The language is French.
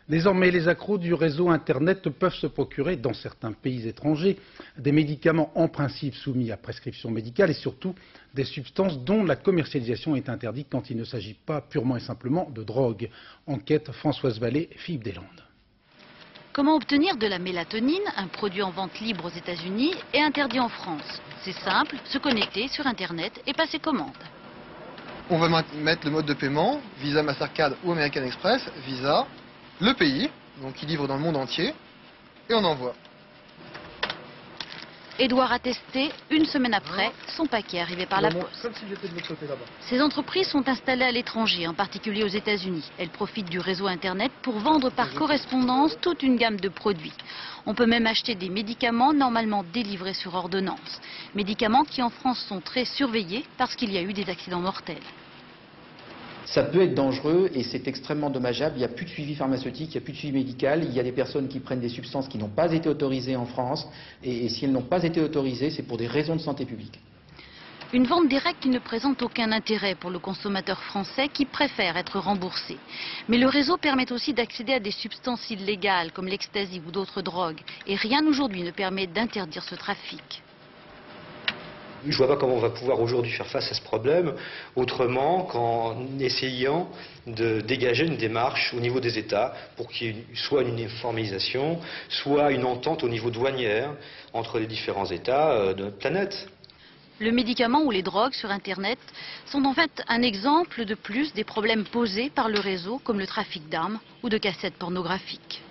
Désormais, les accros du réseau Internet peuvent se procurer, dans certains pays étrangers, des médicaments en principe soumis à prescription médicale et surtout des substances dont la commercialisation est interdite quand il ne s'agit pas purement et simplement de drogue. Enquête Françoise Vallée, Philippe Deslandes. Comment obtenir de la mélatonine, un produit en vente libre aux États-Unis et interdit en France? C'est simple, se connecter sur Internet et passer commande. On va mettre le mode de paiement, Visa, Mastercard ou American Express, Visa, le pays, donc qui livre dans le monde entier, et on envoie. Édouard a testé, une semaine après, son paquet arrivé par la poste. Comme si j'étais de l'autre côté là-bas. Ces entreprises sont installées à l'étranger, en particulier aux États-Unis. Elles profitent du réseau Internet pour vendre par correspondance toute une gamme de produits. On peut même acheter des médicaments normalement délivrés sur ordonnance. Médicaments qui en France sont très surveillés parce qu'il y a eu des accidents mortels. Ça peut être dangereux et c'est extrêmement dommageable. Il n'y a plus de suivi pharmaceutique, il n'y a plus de suivi médical. Il y a des personnes qui prennent des substances qui n'ont pas été autorisées en France. Et si elles n'ont pas été autorisées, c'est pour des raisons de santé publique. Une vente directe qui ne présente aucun intérêt pour le consommateur français qui préfère être remboursé. Mais le réseau permet aussi d'accéder à des substances illégales comme l'ecstasy ou d'autres drogues. Et rien aujourd'hui ne permet d'interdire ce trafic. Je ne vois pas comment on va pouvoir aujourd'hui faire face à ce problème autrement qu'en essayant de dégager une démarche au niveau des États pour qu'il y ait soit une uniformisation, soit une entente au niveau douanière entre les différents États de notre planète. Le médicament ou les drogues sur Internet sont en fait un exemple de plus des problèmes posés par le réseau comme le trafic d'armes ou de cassettes pornographiques.